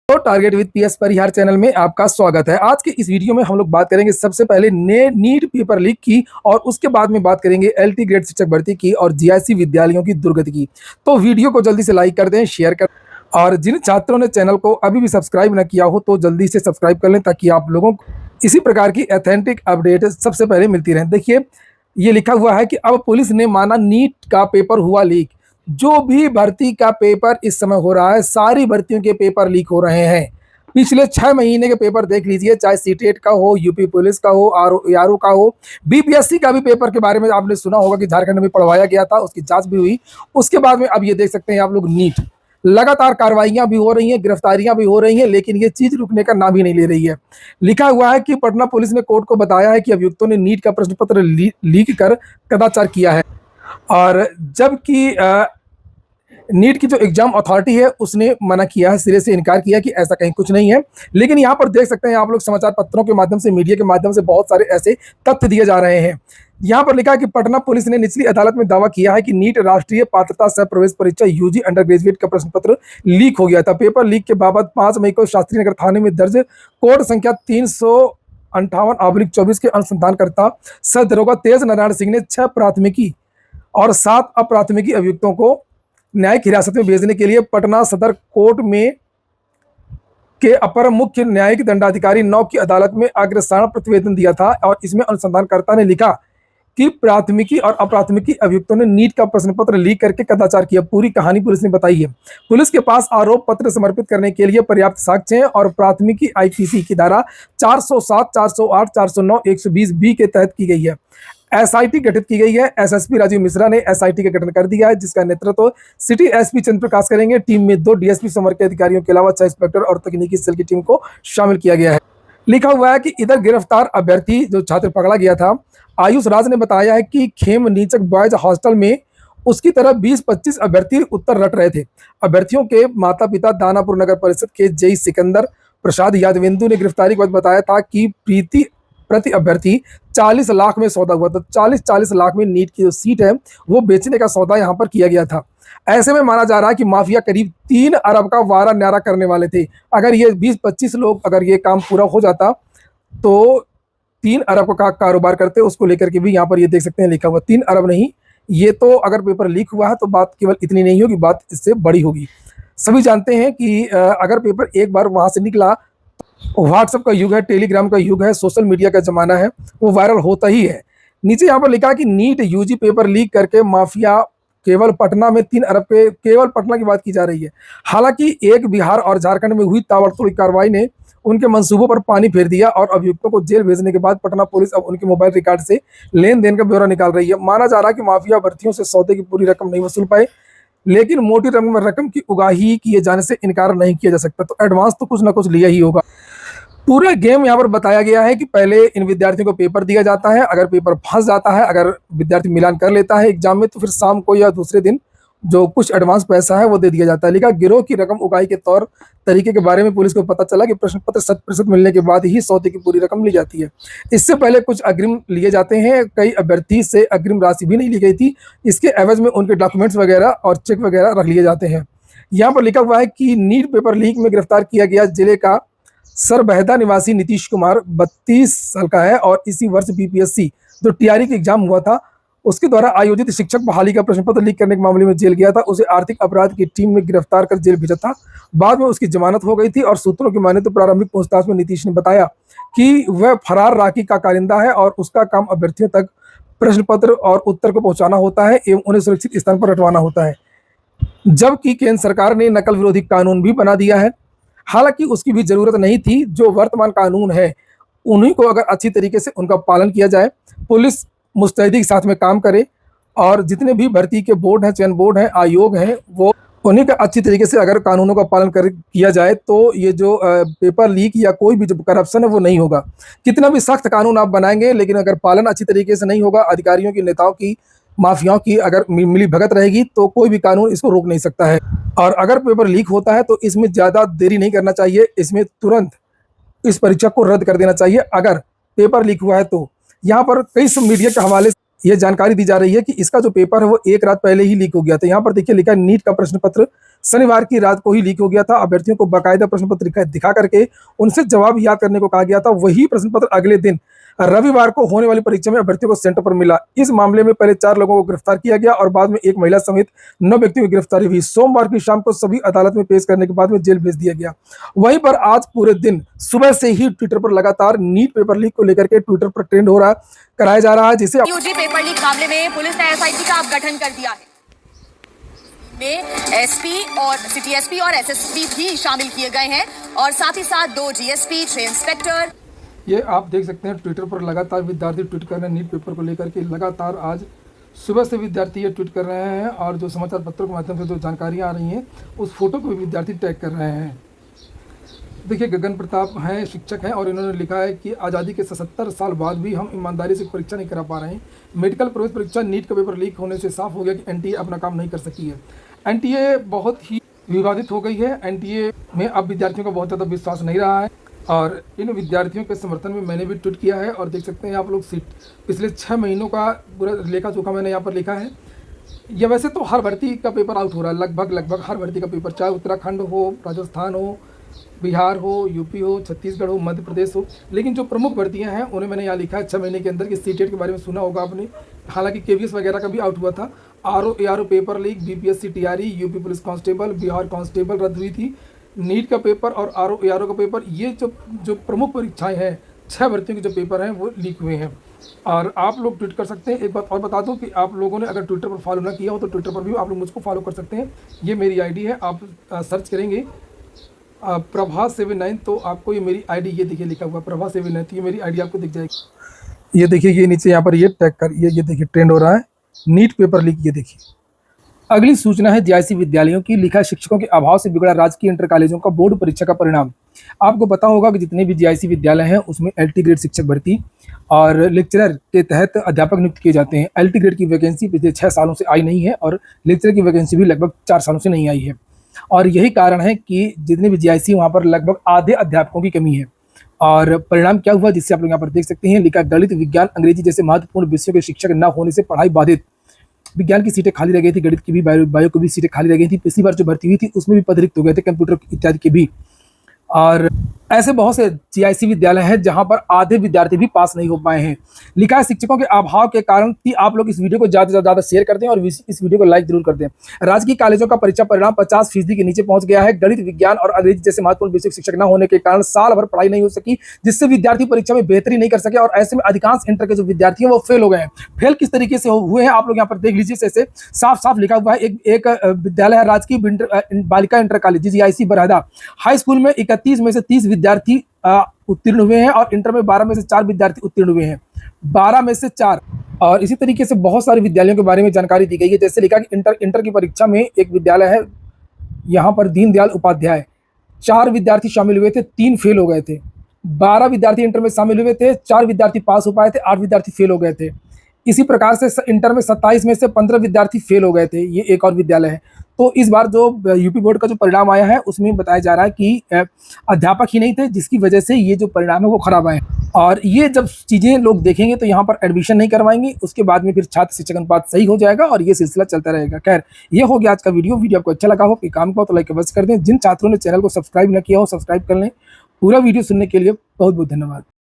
तो target with PS Parihar channel में आपका स्वागत है। आज के इस वीडियो में हम लोग बात करेंगे सबसे पहले नीट पेपर लीक की और उसके बाद में बात करेंगे एलटी ग्रेड शिक्षक भर्ती की और जीआईसी विद्यालयों की दुर्गति की। तो वीडियो को जल्दी से लाइक कर दें, शेयर कर, और जिन छात्रों ने चैनल को अभी भी सब्सक्राइब न किया हो तो जल्दी से सब्सक्राइब कर लें ताकि आप लोगों को इसी प्रकार की ऑथेंटिक अपडेट सबसे पहले मिलती रहे। देखिए, ये लिखा हुआ है कि अब पुलिस ने माना नीट का पेपर हुआ लीक। जो भी भर्ती का पेपर इस समय हो रहा है, सारी भर्तियों के पेपर लीक हो रहे हैं। पिछले 6 महीने के पेपर देख लीजिए, चाहे सीटेट का हो, यूपी पुलिस का हो, आरओ का हो, बीपीएससी का भी पेपर के बारे में आपने सुना होगा कि झारखंड में पढ़वाया गया था, उसकी जांच भी हुई। उसके बाद में अब ये देख सकते हैं आप लोग, नीट लगातार कार्रवाइयां भी हो रही हैं, गिरफ्तारियां भी हो रही हैं, लेकिन ये चीज रुकने का नाम ही नहीं ले रही है। लिखा हुआ है कि पटना पुलिस ने कोर्ट को बताया है कि अभियुक्तों ने नीट का प्रश्न पत्र लीक कर कदाचार किया है। और जबकि नीट की जो एग्जाम अथॉरिटी है उसने मना किया है, सिरे से इनकार किया कि ऐसा कहीं कुछ नहीं है। लेकिन यहाँ पर देख सकते हैं आप लोग, समाचार पत्रों के माध्यम से, मीडिया के माध्यम से बहुत सारे ऐसे तथ्य दिए जा रहे हैं। यहाँ पर लिखा है कि पटना पुलिस ने निचली अदालत में दावा किया है कि नीट राष्ट्रीय पात्रता सह प्रवेश परीक्षा यूजी अंडर ग्रेजुएट का प्रश्न पत्र लीक हो गया था। पेपर लीक के बाबत 5 मई को शास्त्री नगर थाने में दर्ज कोड संख्या 358/24 के अनुसंधानकर्ता सह दरोगा तेज नारायण सिंह ने 6 प्राथमिकी और 7 अप्राथमिकी अभियुक्तों को न्यायिक हिरासत में भेजने के लिए पटना सदर कोर्ट में के अपर मुख्य न्यायिक दंडाधिकारी 9 की अदालत में अग्रसारण प्रतिवेदन दिया था। और इसमें अनुसंधानकर्ता ने लिखा कि प्राथमिकी और अप्राथमिकी अभियुक्तों ने नीट का प्रश्न पत्र लीक करके कदाचार किया। पूरी कहानी पुलिस ने बताई है। पुलिस के पास आरोप पत्र समर्पित करने के लिए पर्याप्त साक्ष्य हैं और प्राथमिकी आईपीसी की धारा 407, 408, 409, 120 बी के तहत की गई है। एसआईटी गठित की गई है। एसएसपी राजीव मिश्रा ने एसआईटी का गठन कर दिया है, जिसका नेतृत्व सिटी एसपी चंद्र प्रकाश करेंगे। टीम में 2 डीएसपी संवर्ग के अधिकारियों के अलावा 6 इंस्पेक्टर और तकनीकी सेल की टीम को शामिल किया गया है। लिखा हुआ है कि इधर गिरफ्तार अभ्यर्थी जो छात्र पकड़ा गया था, आयुष राज ने बताया है कि खेम नीचक बॉयज हॉस्टल में उसकी तरह 20-25 अभ्यर्थी उत्तर रट रहे थे। अभ्यर्थियों के माता पिता दानापुर नगर परिषद के जेई सिकंदर प्रसाद यादवेंदु ने गिरफ्तारी के बाद बताया था कि प्रीति प्रति अभ्यर्थी 40 लाख में सौदा हुआ था। 40 लाख में नीट की जो सीट है वो बेचने का सौदा यहाँ पर किया गया था। ऐसे में माना जा रहा है कि माफिया करीब 3 अरब का वारा न्यारा करने वाले थे। अगर ये 20-25 लोग, अगर ये काम पूरा हो जाता तो 3 अरब का कारोबार करते। उसको लेकर के भी यहाँ पर ये देख सकते हैं लिखा हुआ 3 अरब नहीं, ये तो अगर पेपर लीक हुआ है तो बात केवल इतनी नहीं होगी, बात इससे बड़ी होगी। सभी जानते हैं कि अगर पेपर एक बार वहां से निकला, व्हाट्सएप का युग है, टेलीग्राम का युग है, सोशल मीडिया का जमाना है, वो वायरल होता ही है। नीचे यहाँ पर लिखा है कि नीट यूजी पेपर लीक करके माफिया केवल पटना में 3 अरब के, केवल पटना की बात की जा रही है। हालांकि एक बिहार और झारखंड में हुई ताबड़तोड़ कार्रवाई ने उनके मंसूबों पर पानी फेर दिया और अभियुक्तों को जेल भेजने के बाद पटना पुलिस अब उनके मोबाइल रिकॉर्ड से लेन देन का ब्यौरा निकाल रही है। माना जा रहा है कि माफिया भर्तियों से सौदे की पूरी रकम नहीं वसूल पाए, लेकिन मोटी रकम की उगाही किए जाने से इनकार नहीं किया जा सकता। तो एडवांस तो कुछ ना कुछ लिया ही होगा। पूरा गेम यहाँ पर बताया गया है कि पहले इन विद्यार्थियों को पेपर दिया जाता है। अगर पेपर फंस जाता है, अगर विद्यार्थी मिलान कर लेता है एग्जाम में, तो फिर शाम को या दूसरे दिन जो कुछ एडवांस पैसा है वो दे दिया जाता है। लिखा, गिरोह की रकम उगाही के तौर तरीके के बारे में पुलिस को पता चला कि प्रश्न पत्र 100% मिलने के बाद ही सौदे की पूरी रकम ली जाती है। इससे पहले कुछ अग्रिम लिए जाते हैं। कई अभ्यर्थी से अग्रिम राशि भी नहीं ली गई थी। इसके एवज में उनके डॉक्यूमेंट्स वगैरह और चेक वगैरह रख लिए जाते हैं। यहाँ पर लिखा हुआ है कि नीट पेपर लीक में गिरफ्तार किया गया जिले का सरबहदा निवासी नीतीश कुमार 32 साल का है और इसी वर्ष बीपीएससी जो टीआरई का एग्जाम हुआ था उसके द्वारा आयोजित शिक्षक बहाली का प्रश्न पत्र लीक करने के मामले में जेल गया था। उसे आर्थिक अपराध की टीम ने गिरफ्तार कर जेल भेजा था। बाद में उसकी जमानत हो गई थी और सूत्रों की माने तो प्रारंभिक पूछताछ में नीतीश ने बताया कि वह फरार राखी का कारिंदा है और उसका काम अभ्यर्थियों तक प्रश्न पत्र और उत्तर को पहुंचाना होता है एवं उन्हें सुरक्षित स्थान पर रखवाना होता है। जबकि केंद्र सरकार ने नकल विरोधी कानून भी बना दिया है। हालांकि उसकी भी जरूरत नहीं थी। जो वर्तमान कानून है उन्हीं को अगर अच्छी तरीके से उनका पालन किया जाए, पुलिस मुस्तैदी के साथ में काम करे और जितने भी भर्ती के बोर्ड हैं, चयन बोर्ड हैं, आयोग हैं, वो उन्हीं का अच्छी तरीके से अगर कानूनों का पालन किया जाए तो ये जो पेपर लीक या कोई भी जो करप्शन है वो नहीं होगा। कितना भी सख्त कानून आप बनाएंगे, लेकिन अगर पालन अच्छी तरीके से नहीं होगा, अधिकारियों की, नेताओं की, माफियाओं की अगर मिली भगत रहेगी तो कोई भी कानून इसको रोक नहीं सकता है। और अगर पेपर लीक होता है तो इसमें ज़्यादा देरी नहीं करना चाहिए, इसमें तुरंत इस परीक्षा को रद्द कर देना चाहिए अगर पेपर लीक हुआ है तो। यहाँ पर कई मीडिया के हवाले ये जानकारी दी जा रही है कि इसका जो पेपर है वो एक रात पहले ही लीक हो गया था। यहाँ पर देखिए लिखा है नीट का प्रश्न पत्र शनिवार की रात को ही लीक हो गया था। अभ्यर्थियों को बाकायदा प्रश्न पत्र दिखा करके उनसे जवाब याद करने को कहा गया था। वही प्रश्न पत्र अगले दिन रविवार को होने वाली परीक्षा में अभ्यर्थियों को सेंटर पर मिला। इस मामले में पहले 4 लोगों को गिरफ्तार किया गया और बाद में एक महिला समेत 9 व्यक्तियों की गिरफ्तारी हुई। सोमवार की शाम को सभी अदालत में पेश करने के बाद में जेल भेज दिया गया। वहीं पर आज पूरे दिन सुबह से ही ट्विटर पर लगातार नीट पेपर लीक को लेकर के ट्विटर पर ट्रेंड हो रहा कराया जा रहा है, जिसे यूजी पेपर लीक मामले में पुलिस ने एसआईटी का गठन कर दिया है। में एसपी और सिटी एसपी और एसएसपी भी शामिल किए गए हैं और साथ ही साथ 2 जीएसपी, 6 इंस्पेक्टर। ये आप देख सकते हैं ट्विटर पर लगातार विद्यार्थी ट्वीट कर रहे हैं नीट पेपर को लेकर के। लगातार आज सुबह से विद्यार्थी ये ट्वीट कर रहे हैं और जो समाचार पत्रों के माध्यम से जो जानकारियाँ आ रही हैं उस फोटो को भी विद्यार्थी टैग कर रहे हैं। देखिए, गगन प्रताप हैं, शिक्षक हैं और इन्होंने लिखा है कि आज़ादी के 77 साल बाद भी हम ईमानदारी से परीक्षा नहीं करा पा रहे हैं। मेडिकल प्रवेश परीक्षा नीट का पेपर लीक होने से साफ हो गया कि एनटीए अपना काम नहीं कर सकी है। एनटीए बहुत ही विवादित हो गई है। एनटीए में अब विद्यार्थियों का बहुत ज़्यादा विश्वास नहीं रहा है और इन विद्यार्थियों के समर्थन में मैंने भी ट्वीट किया है और देख सकते हैं आप लोग पिछले 6 महीनों का पूरा लेखा जोखा मैंने यहाँ पर लिखा है। यह वैसे तो हर भर्ती का पेपर आउट हो रहा है, लगभग हर भर्ती का पेपर, चाहे उत्तराखंड हो, राजस्थान हो, बिहार हो, यूपी हो, छत्तीसगढ़ हो, मध्य प्रदेश हो, लेकिन जो प्रमुख भर्तियां हैं उन्हें मैंने यहाँ लिखा है 6 महीने के अंदर कि सीटेट के बारे में सुना होगा आपने। हालांकि केवीएस वगैरह का भी आउट हुआ था। RO ARO paper leak, BPSC TRE, UP police constable, Bihar constable रद्द हुई थी। नीट का पेपर और आरओ एआरओ का पेपर, ये जो प्रमुख परीक्षाएँ हैं, 6 भर्तियों के जो पेपर हैं वो लीक हुए हैं और आप लोग ट्वीट कर सकते हैं। एक बात और बता दूं कि आप लोगों ने अगर ट्विटर पर फॉलो ना किया हो तो ट्विटर पर भी आप लोग मुझको फॉलो कर सकते हैं। ये मेरी आईडी है, आप सर्च करेंगे प्रभा 79 तो आपको ये मेरी आईडी ये देखिए लिखा हुआ प्रभा 79, तो ये मेरी आईडी आपको दिख जाएगी। ये देखिए, ये नीचे यहाँ पर ये टैग कर ये देखिए ट्रेंड हो रहा है नीट पेपर लीक। ये देखिए, अगली सूचना है जीआईसी विद्यालयों की। लिखा, शिक्षकों के अभाव से बिगड़ा राजकीय इंटर कॉलेजों का बोर्ड परीक्षा का परिणाम। आपको पता होगा कि जितने भी जीआईसी विद्यालय हैं उसमें एलटी ग्रेड शिक्षक भर्ती और लेक्चरर के तहत अध्यापक नियुक्त किए जाते हैं। एलटी ग्रेड की वैकेंसी पिछले 6 सालों से आई नहीं है और लेक्चरर की वैकेंसी भी लगभग 4 सालों से नहीं आई है और यही कारण है कि जितने भी जीआईसी वहाँ पर लगभग आधे अध्यापकों की कमी है। और परिणाम क्या हुआ जिससे आप लोग यहाँ पर देख सकते हैं। लिखा, गणित, विज्ञान, अंग्रेजी जैसे महत्वपूर्ण विषयों के शिक्षक न होने से पढ़ाई बाधित। विज्ञान की सीटें खाली रह गई थी, गणित की भी, बायो की भी सीटें खाली रह गई थी। पिछली बार जो भर्ती हुई थी उसमें भी पद रिक्त हो गए थे, कंप्यूटर इत्यादि के भी। और ऐसे बहुत से जीआईसी विद्यालय हैं जहां पर आधे विद्यार्थी भी पास नहीं हो पाए हैं। लिखा है, शिक्षकों के अभाव के कारण आप लोग इस वीडियो को ज़्यादा से ज़्यादा शेयर कर दें और इस वीडियो को लाइक जरूर कर दें। राजकीय कॉलेजों का परीक्षा परिणाम 50% के नीचे पहुंच गया है। गणित, विज्ञान और अंग्रेजी जैसे महत्वपूर्ण विषय शिक्षक न होने के कारण साल भर पढ़ाई नहीं हो सकी, जिससे विद्यार्थी परीक्षा में बेहतरी नहीं कर सके और ऐसे में अधिकांश इंटर के जो विद्यार्थी हैं वो फेल हो गए हैं। फेल किस तरीके से हुए हैं आप लोग यहाँ पर देख लीजिए। ऐसे साफ साफ लिखा हुआ है। एक विद्यालय है राजकीय बालिका inter college GIC Barhada. High school में 31 में से 30 विद्यार्थी उत्तीर्ण हुए हैं और इंटर में 12 में से 4 विद्यार्थी उत्तीर्ण हुए हैं, 12 में से 4। और इसी तरीके से बहुत सारे विद्यालयों के बारे में जानकारी दी गई है। जैसे लिखा कि इंटर की परीक्षा में एक विद्यालय है यहाँ पर दीनदयाल उपाध्याय, 4 विद्यार्थी शामिल हुए थे, 3 फेल हो गए थे। 12 विद्यार्थी इंटर में शामिल हुए थे, 4 विद्यार्थी पास हो पाए थे, 8 विद्यार्थी फेल हो गए थे। इसी प्रकार से इंटर में 27 में से 15 विद्यार्थी फेल हो गए थे। ये एक और विद्यालय है। तो इस बार जो यूपी बोर्ड का जो परिणाम आया है उसमें बताया जा रहा है कि अध्यापक ही नहीं थे, जिसकी वजह से ये जो परिणाम है वो खराब आए। और ये जब चीज़ें लोग देखेंगे तो यहाँ पर एडमिशन नहीं करवाएंगे, उसके बाद में फिर छात्र शिक्षक अनुपात सही हो जाएगा और ये सिलसिला चलता रहेगा। खैर, ये हो गया आज का वीडियो आपको अच्छा लगा हो कि काम को तो लाइक अवश्य कर दें। जिन छात्रों ने चैनल को सब्सक्राइब न किया हो सब्सक्राइब कर लें। पूरा वीडियो सुनने के लिए बहुत बहुत धन्यवाद।